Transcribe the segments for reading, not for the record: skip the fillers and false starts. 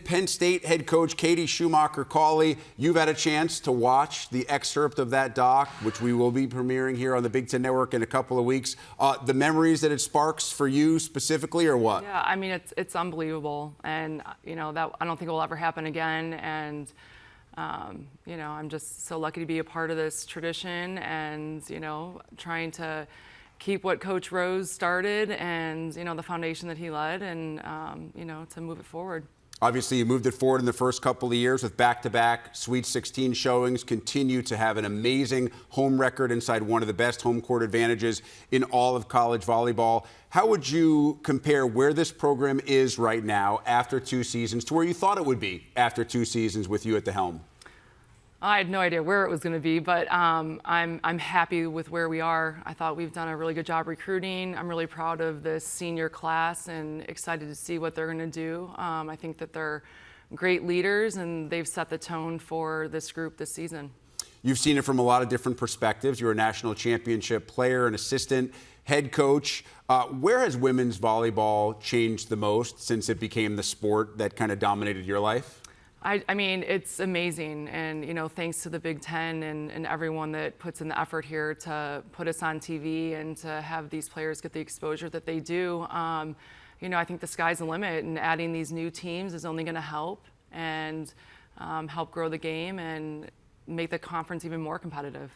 Penn State head coach Katie Schumacher-Cawley, you've had a chance to watch the excerpt of that doc, which we will be premiering here on the Big Ten Network in a couple of weeks. The memories that it sparks for you specifically, or what? Yeah, I mean, it's unbelievable, and that I don't think it will ever happen again. And I'm just so lucky to be a part of this tradition, and trying to keep what Coach Rose started, and the foundation that he led, and to move it forward. Obviously, you moved it forward in the first couple of years with back-to-back Sweet 16 showings, continue to have an amazing home record inside one of the best home court advantages in all of college volleyball. How would you compare where this program is right now after 2 seasons to where you thought it would be after 2 seasons with you at the helm? I had no idea where it was going to be, but I'm happy with where we are. I thought we've done a really good job recruiting. I'm really proud of this senior class and excited to see what they're going to do. I think that they're great leaders, and they've set the tone for this group this season. You've seen it from a lot of different perspectives. You're a national championship player, an assistant, head coach. Where has women's volleyball changed the most since it became the sport that kind of dominated your life? I mean, it's amazing, and thanks to the Big Ten and everyone that puts in the effort here to put us on TV and to have these players get the exposure that they do. I think the sky's the limit, and adding these new teams is only going to help and help grow the game and make the conference even more competitive.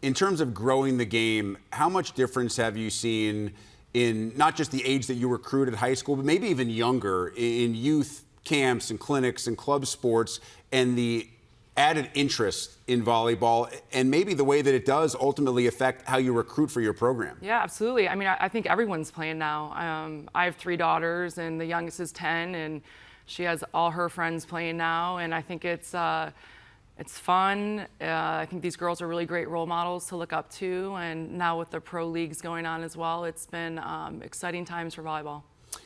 In terms of growing the game, how much difference have you seen in not just the age that you recruit at high school, but maybe even younger in youth camps and clinics and club sports, and the added interest in volleyball, and maybe the way that it does ultimately affect how you recruit for your program? Yeah, absolutely. I mean, I think everyone's playing now. I have 3 daughters, and the youngest is 10, and she has all her friends playing now, and I think it's fun. I think these girls are really great role models to look up to, and now with the pro leagues going on as well, it's been exciting times for volleyball.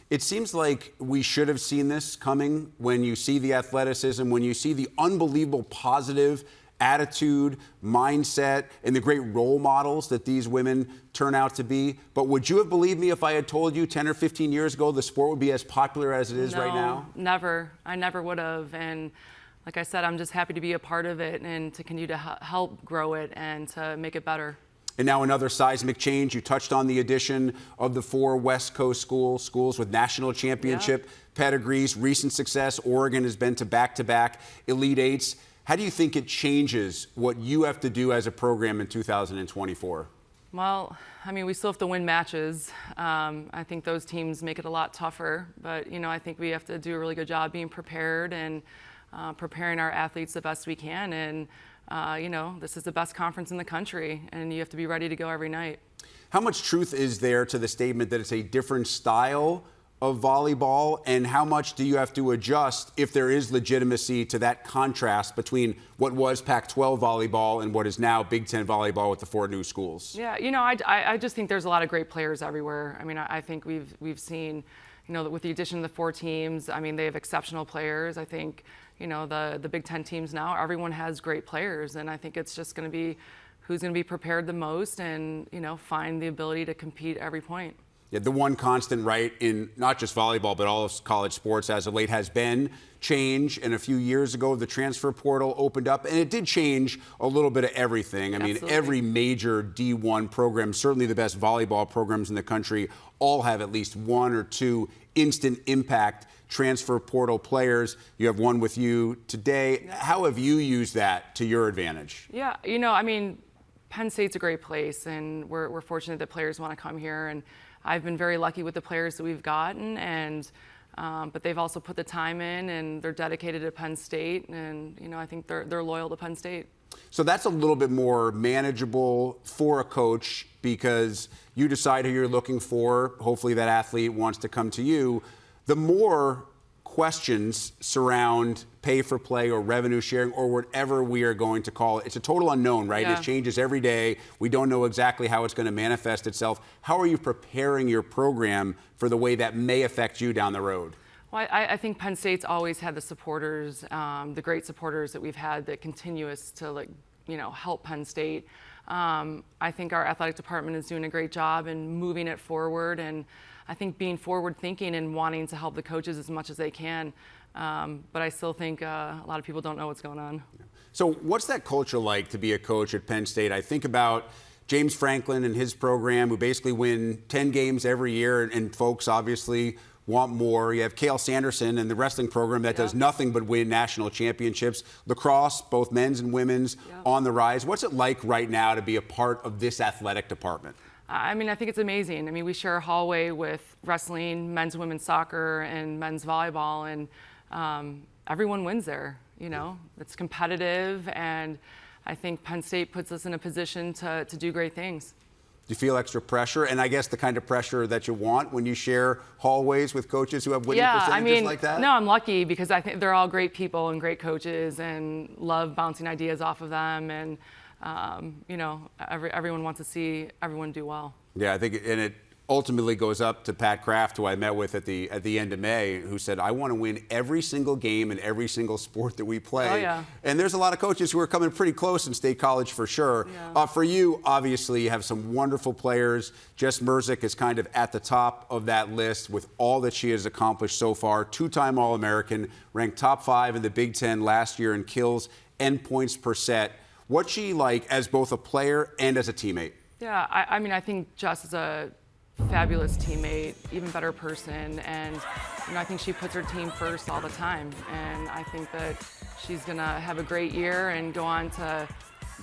It seems like we should have seen this coming when you see the athleticism, when you see the unbelievable positive attitude, mindset, and the great role models that these women turn out to be. But would you have believed me if I had told you 10 or 15 years ago the sport would be as popular as it is right now? No, never. I never would have. And like I said, I'm just happy to be a part of it and to continue to help grow it and to make it better. And now another seismic change. You touched on the addition of the 4 West Coast schools with national championship pedigrees, recent success. Oregon has been to back-to-back Elite Eights. How do you think it changes what you have to do as a program in 2024? Well, I mean, we still have to win matches. I think those teams make it a lot tougher. But, I think we have to do a really good job being prepared and preparing our athletes the best we can. And this is the best conference in the country, and you have to be ready to go every night. How much truth is there to the statement that it's a different style of volleyball, and how much do you have to adjust if there is legitimacy to that contrast between what was Pac-12 volleyball and what is now Big Ten volleyball with the 4 new schools? Yeah, I just think there's a lot of great players everywhere. I mean, I think we've seen, that with the addition of the 4 teams, I mean, they have exceptional players. I think, the Big Ten teams now, everyone has great players, and I think it's just going to be who's going to be prepared the most and, find the ability to compete every point. Yeah, the one constant, right, in not just volleyball, but all of college sports as of late has been change. And a few years ago, the transfer portal opened up, and it did change a little bit of everything. I mean, every major D1 program, certainly the best volleyball programs in the country, all have at least 1 or 2 instant impact transfer portal players. You have one with you today. How have you used that to your advantage? Yeah, I mean, Penn State's a great place, and we're fortunate that players want to come here. And I've been very lucky with the players that we've gotten, and but they've also put the time in, and they're dedicated to Penn State, and I think they're loyal to Penn State. So that's a little bit more manageable for a coach because you decide who you're looking for. Hopefully that athlete wants to come to you. The more questions surround pay for play or revenue sharing or whatever we are going to call it. It's a total unknown, right? Yeah. It changes every day. We don't know exactly how it's going to manifest itself. How are you preparing your program for the way that may affect you down the road? Well, I think Penn State's always had the supporters, the great supporters that we've had that continue us to help Penn State. I think our athletic department is doing a great job in moving it forward, and I think being forward thinking and wanting to help the coaches as much as they can. But I still think a lot of people don't know what's going on. So what's that culture like to be a coach at Penn State? I think about James Franklin and his program, who basically win 10 games every year, and folks obviously want more. You have Cale Sanderson and the wrestling program that does nothing but win national championships. Lacrosse, both men's and women's, on the rise. What's it like right now to be a part of this athletic department? I mean, I think it's amazing. I mean, we share a hallway with wrestling, men's and women's soccer, and men's volleyball, and everyone wins there. You know, it's competitive, and I think Penn State puts us in a position to do great things. Do you feel extra pressure? And I guess the kind of pressure that you want when you share hallways with coaches who have winning percentages like that? No, I'm lucky because I think they're all great people and great coaches and love bouncing ideas off of them. And, you know, everyone wants to see everyone do well. Yeah, I think, and it ultimately goes up to Pat Kraft, who I met with at the end of May, who said, I want to win every single game in every single sport that we play. Oh, yeah. And there's a lot of coaches who are coming pretty close in State College for sure. Yeah. For you, obviously, you have some wonderful players. Jess Mruzik is kind of at the top of that list with all that she has accomplished so far. Two-time All-American, ranked top 5 in the Big Ten last year in kills and points per set. What's she like as both a player and as a teammate? Yeah, I mean, I think Jess is a fabulous teammate, even better person, and you know, I think she puts her team first all the time, and I think that she's gonna have a great year and go on to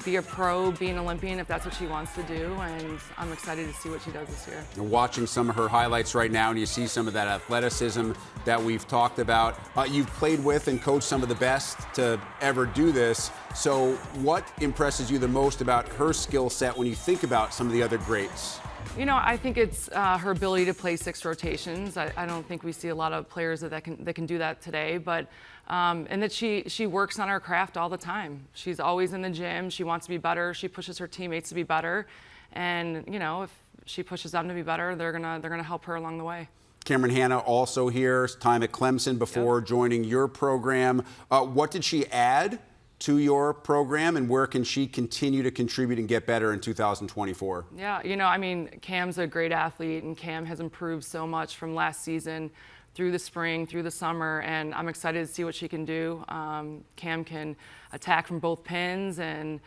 be a pro, be an Olympian if that's what she wants to do, and I'm excited to see what she does this year. You're watching some of her highlights right now, and you see some of that athleticism that we've talked about. You've played with and coached some of the best to ever do this, so what impresses you the most about her skill set when you think about some of the other greats? You know, I think it's her ability to play 6 rotations. I don't think we see a lot of players that can do that today, but and that she works on her craft all the time. She's always in the gym. She wants to be better. She pushes her teammates to be better, and you know, if she pushes them to be better, they're gonna help her along the way. Camryn Hannah also here, time at Clemson before joining your program. What did she add to your program, and where can she continue to contribute and get better in 2024? Yeah, you know, I mean, Cam's a great athlete, and Cam has improved so much from last season through the spring, through the summer, and I'm excited to see what she can do. Cam can attack from both pins, and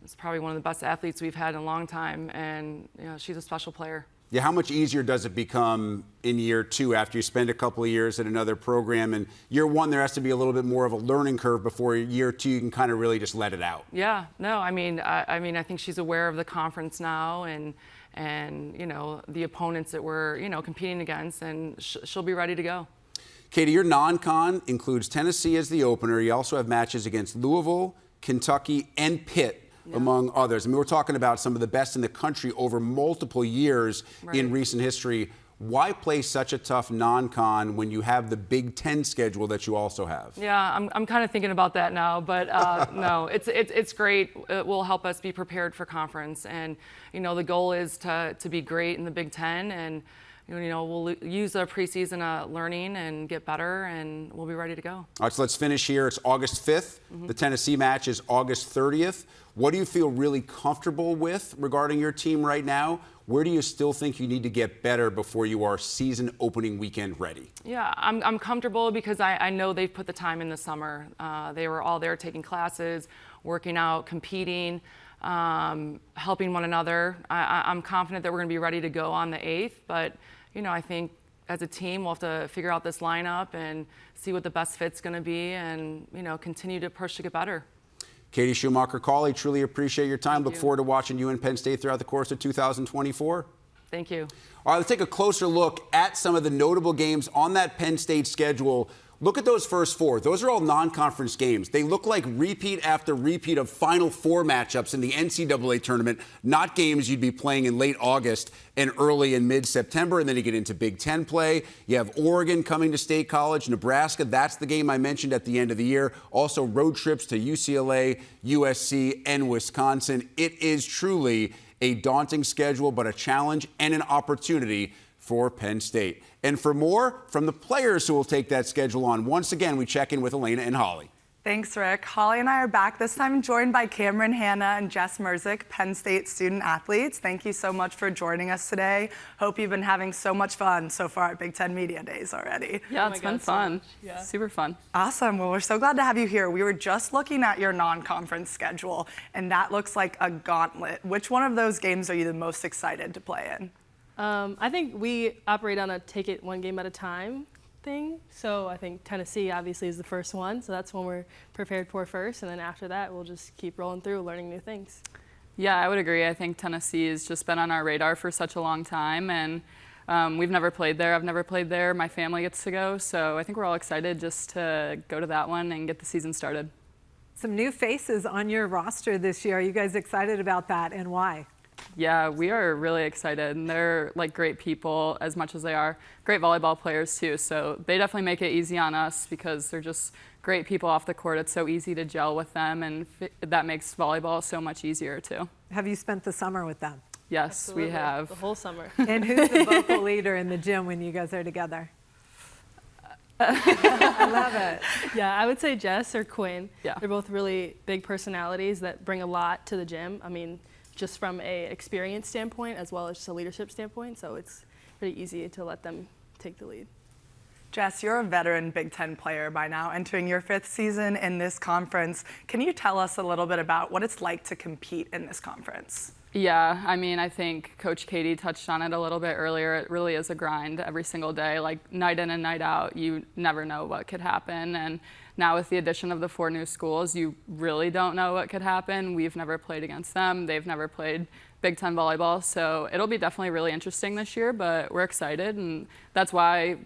is probably one of the best athletes we've had in a long time, and you know, she's a special player. Yeah, how much easier does it become in year 2 after you spend a couple of years at another program? And year 1, there has to be a little bit more of a learning curve before year 2, you can kind of really just let it out. Yeah, no, I mean, I think she's aware of the conference now and you know, the opponents that we're, you know, competing against, and she'll be ready to go. Katie, your non-con includes Tennessee as the opener. You also have matches against Louisville, Kentucky, and Pitt, among others. I mean, we're talking about some of the best in the country over multiple years in recent history. Why play such a tough non-con when you have the Big Ten schedule that you also have? Yeah, I'm kind of thinking about that now, but no, it's great. It will help us be prepared for conference, and you know, the goal is to be great in the Big Ten, and you know, we'll use the preseason learning and get better, and we'll be ready to go. All right, so let's finish here. It's August 5th. The Tennessee match is August 30th. What do you feel really comfortable with regarding your team right now? Where do you still think you need to get better before you are season opening weekend ready? Yeah, I'm comfortable because I know they've put the time in the summer. They were all there taking classes, working out, competing, helping one another. I'm confident that we're going to be ready to go on the 8th, but you know, I think as a team we'll have to figure out this lineup and see what the best fit's going to be, and you know, continue to push to get better. Katie Schumacher-Cawley, truly appreciate your time. Look forward to watching you in Penn State throughout the course of 2024. Thank you. All right, let's take a closer look at some of the notable games on that Penn State schedule. Look at those first 4. Those are all non-conference games. They look like repeat after repeat of Final Four matchups in the NCAA tournament, not games you'd be playing in late August and early in mid-September. And then you get into Big Ten play. You have Oregon coming to State College, Nebraska. That's the game I mentioned at the end of the year. Also road trips to UCLA, USC, and Wisconsin. It is truly a daunting schedule, but a challenge and an opportunity for Penn State. And for more from the players who will take that schedule on, once again, we check in with Elena and Holly. Thanks, Rick. Holly and I are back, this time joined by Camryn Hannah and Jess Mruzik, Penn State student athletes. Thank you so much for joining us today. Hope you've been having so much fun so far at Big Ten Media Days already. Yeah, it's been fun. Yeah. Super fun. Awesome. Well, we're so glad to have you here. We were just looking at your non-conference schedule, and that looks like a gauntlet. Which one of those games are you the most excited to play in? I think we operate on a take it one game at a time thing. So I think Tennessee obviously is the first one. So that's one we're prepared for first. And then after that, we'll just keep rolling through, learning new things. Yeah, I would agree. I think Tennessee has just been on our radar for such a long time. And we've never played there. I've never played there. My family gets to go. So I think we're all excited just to go to that one and get the season started. Some new faces on your roster this year. Are you guys excited about that, and why? Yeah, we are really excited. And they're like great people as much as they are great volleyball players too. So they definitely make it easy on us because they're just great people off the court. It's so easy to gel with them, and that makes volleyball so much easier too. Have you spent the summer with them? Yes, Absolutely. we have. The whole summer. And who's the vocal leader in the gym when you guys are together? I love it. Yeah, I would say Jess or Quinn. Yeah. They're both really big personalities that bring a lot to the gym. I mean, just from a experience standpoint as well as just a leadership standpoint. So it's pretty easy to let them take the lead. Jess, you're a veteran Big Ten player by now, entering your 5th season in this conference. Can you tell us a little bit about what it's like to compete in this conference? Yeah, I mean, I think Coach Katie touched on it a little bit earlier. It really is a grind every single day, like night in and night out. You never know what could happen. And now with the addition of the 4 new schools, you really don't know what could happen. We've never played against them. They've never played Big Ten volleyball. So it'll be definitely really interesting this year, but we're excited. And that's why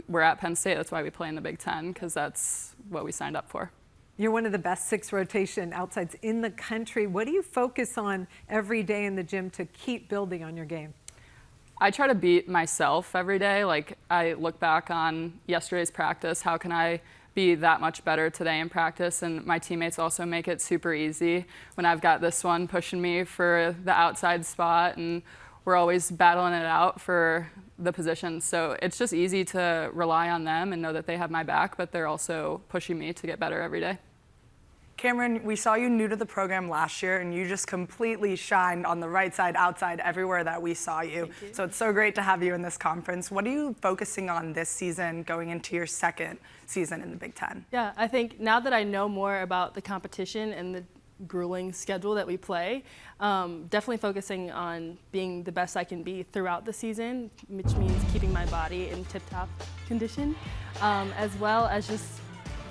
we're at Penn State. That's why we play in the Big Ten, because that's what we signed up for. You're one of the best 6 rotation outsides in the country. What do you focus on every day in the gym to keep building on your game? I try to beat myself every day. Like, I look back on yesterday's practice. How can I be that much better today in practice? And my teammates also make it super easy when I've got this one pushing me for the outside spot, and we're always battling it out for the position. So it's just easy to rely on them and know that they have my back, but they're also pushing me to get better every day. Camryn, we saw you new to the program last year, and you just completely shined on the right side, outside, everywhere that we saw you. Thank you. So it's so great to have you in this conference. What are you focusing on this season, going into your 2nd season in the Big Ten? Yeah, I think now that I know more about the competition and the grueling schedule that we play, definitely focusing on being the best I can be throughout the season, which means keeping my body in tip-top condition, as well as just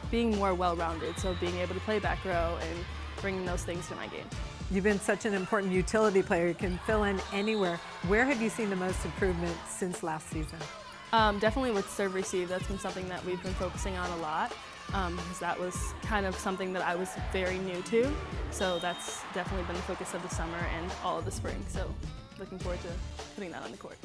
being more well-rounded, so being able to play back row and bringing those things to my game. You've been such an important utility player. You can fill in anywhere. Where have you seen the most improvement since last season? Definitely with serve receive. That's been something that we've been focusing on a lot, because that was kind of something that I was very new to. So that's definitely been the focus of the summer and all of the spring. So looking forward to putting that on the court.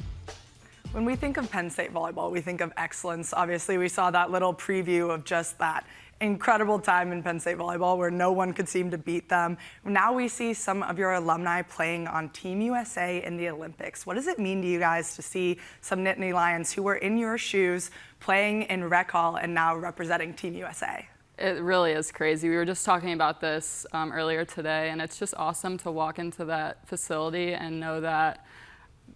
When we think of Penn State volleyball, we think of excellence. Obviously, we saw that little preview of just that incredible time in Penn State volleyball where no one could seem to beat them. Now we see some of your alumni playing on Team USA in the Olympics. What does it mean to you guys to see some Nittany Lions who were in your shoes playing in Rec Hall and now representing Team USA? It really is crazy. We were just talking about this earlier today, and it's just awesome to walk into that facility and know that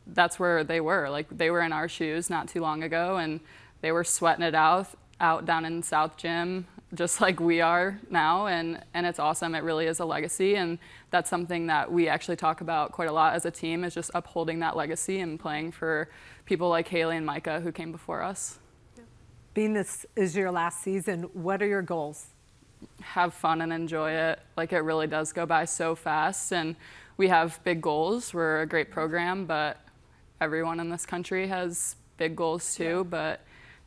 that's where they were. Like, they were in our shoes not too long ago, and they were sweating it out down in South Gym, just like we are now, and it's awesome. It really is a legacy, and that's something that we actually talk about quite a lot as a team, is just upholding that legacy and playing for people like Haley and Micah who came before us. Being this is your last season, what are your goals? Have fun and enjoy it. Like, it really does go by so fast, and we have big goals. We're a great program, but everyone in this country has big goals too, but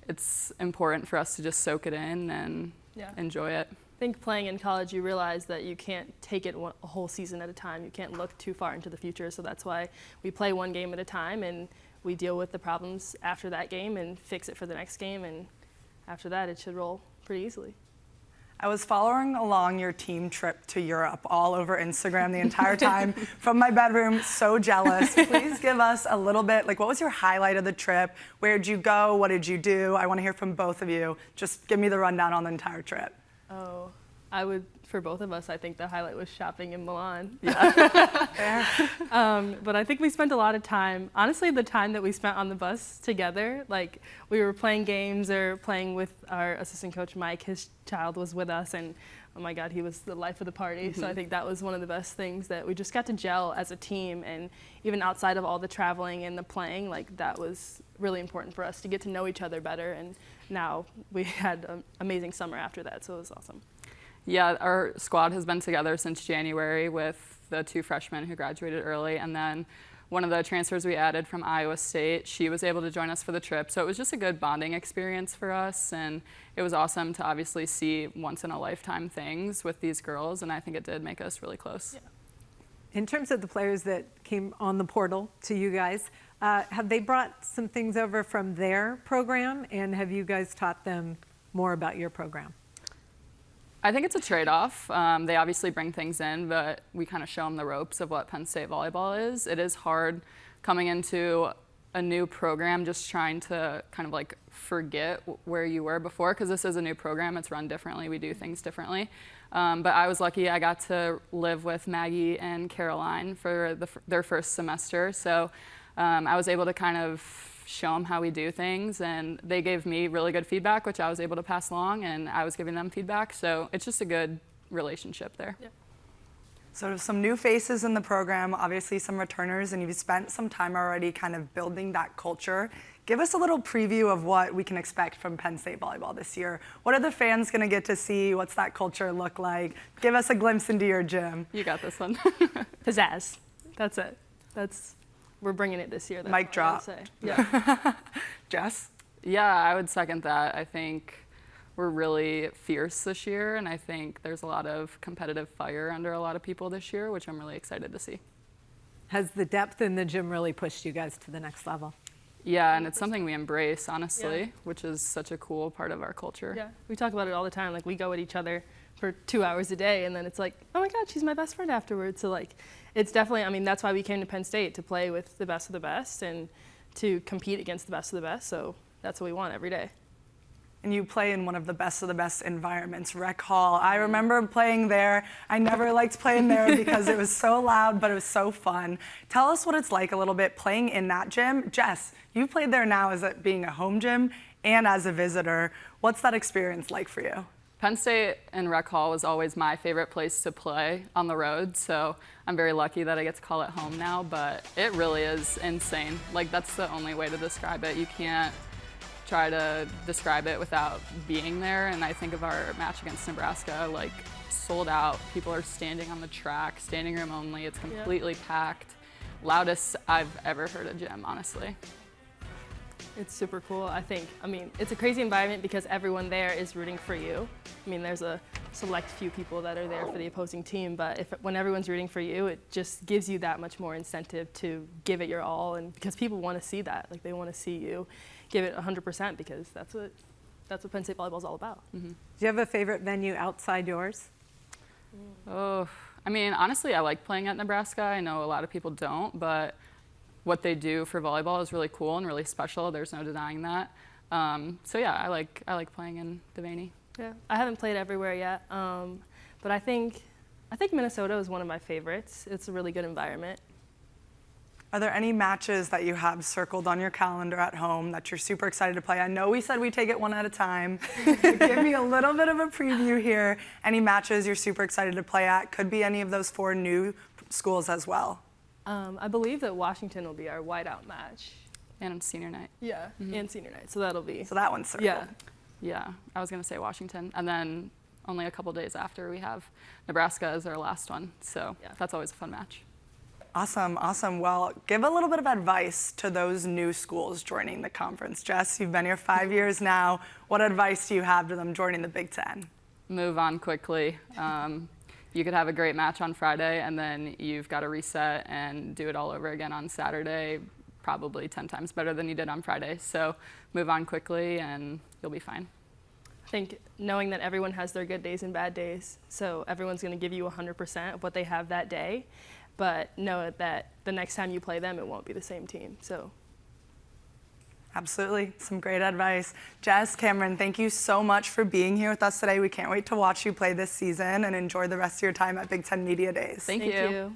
it's important for us to just soak it in and enjoy it. I think playing in college, you realize that you can't take it a whole season at a time. You can't look too far into the future, so that's why we play one game at a time, and we deal with the problems after that game and fix it for the next game, and after that, it should roll pretty easily. I was following along your team trip to Europe all over Instagram the entire time from my bedroom. So jealous. Please give us a little bit, like, what was your highlight of the trip? Where'd you go? What did you do? I want to hear from both of you. Just give me the rundown on the entire trip. Oh, For both of us, I think the highlight was shopping in Milan. Fair. But I think we spent a lot of time, honestly, the time that we spent on the bus together, like we were playing games or playing with our assistant coach, Mike. His child was with us, and oh my God, he was the life of the party. So I think that was one of the best things, that we just got to gel as a team. And even outside of all the traveling and the playing, like that was really important for us to get to know each other better. And now we had an amazing summer after that, so it was awesome. Yeah, our squad has been together since January with the 2 freshmen who graduated early, and then one of the transfers we added from Iowa State, she was able to join us for the trip. So it was just a good bonding experience for us, and it was awesome to obviously see once-in-a-lifetime things with these girls, and I think it did make us really close. Yeah. In terms of the players that came on the portal to you guys, have they brought some things over from their program, and have you guys taught them more about your program? I think it's a trade-off. They obviously bring things in, but we kind of show them the ropes of what Penn State volleyball is. It is hard coming into a new program, just trying to kind of like forget where you were before, because this is a new program. It's run differently. We do things differently. But I was lucky. I got to live with Maggie and Caroline for their first semester. So I was able to kind of show them how we do things, and they gave me really good feedback, which I was able to pass along, and I was giving them feedback. So it's just a good relationship there. Yeah. So some new faces in the program, obviously some returners, and you've spent some time already kind of building that culture. Give us a little preview of what we can expect from Penn State volleyball this year. What are the fans going to get to see? What's that culture look like? Give us a glimpse into your gym. You got this one. Pizzazz. That's it. We're bringing it this year. That's Mic all I drop. would say. Yeah. Jess? Yeah, I would second that. I think we're really fierce this year, and I think there's a lot of competitive fire under a lot of people this year, which I'm really excited to see. Has the depth in the gym really pushed you guys to the next level? Yeah, and it's something we embrace, honestly, Yeah. which is such a cool part of our culture. Yeah, we talk about it all the time. Like, we go at each other for 2 hours a day, and then it's like, oh my God, she's my best friend afterwards. So like, it's definitely, I mean, that's why we came to Penn State, to play with the best of the best and to compete against the best of the best. So that's what we want every day. And you play in one of the best environments, Rec Hall. I remember playing there. I never liked playing there because it was so loud, but it was so fun. Tell us what it's like a little bit playing in that gym. Jess, you played there now as it being a home gym and as a visitor. What's that experience like for you? Penn State and Rec Hall was always my favorite place to play on the road, so I'm very lucky that I get to call it home now, but it really is insane. Like, that's the only way to describe it. You can't try to describe it without being there, and I think of our match against Nebraska, like, sold out. People are standing on the track, standing room only. It's completely packed. Loudest I've ever heard a gym, honestly. It's super cool, I think. I mean, it's a crazy environment because everyone there is rooting for you. I mean, there's a select few people that are there for the opposing team, but when everyone's rooting for you, it just gives you that much more incentive to give it your all, and because people want to see that. Like, they want to see you give it 100% because that's what Penn State volleyball is all about. Do you have a favorite venue outside yours? Oh, I mean, honestly, I like playing at Nebraska. I know a lot of people don't, but what they do for volleyball is really cool and really special. There's no denying that. So yeah, I like playing in Devaney. Yeah, I haven't played everywhere yet, but I think Minnesota is one of my favorites. It's a really good environment. Are there any matches that you have circled on your calendar at home that you're super excited to play? I know we said we take it one at a time. Give me a little bit of a preview here. Any matches you're super excited to play at? Could be any of those 4 new schools as well. I believe that Washington will be our whiteout match. And on senior night. Yeah, and senior night, so that'll be. So that one's circled. Yeah. Yeah, I was going to say Washington. And then only a couple days after, we have Nebraska as our last one. So Yeah. that's always a fun match. Awesome, awesome. Well, give a little bit of advice to those new schools joining the conference. Jess, you've been here 5 years now. What advice do you have to them joining the Big Ten? Move on quickly. You could have a great match on Friday, and then you've got to reset and do it all over again on Saturday, probably 10 times better than you did on Friday. So move on quickly, and you'll be fine. I think knowing that everyone has their good days and bad days, so everyone's going to give you 100% of what they have that day, but know that the next time you play them, it won't be the same team. So Absolutely. Some great advice. Jess, Camryn, thank you so much for being here with us today. We can't wait to watch you play this season and enjoy the rest of your time at Big Ten Media Days. Thank Thank you. you.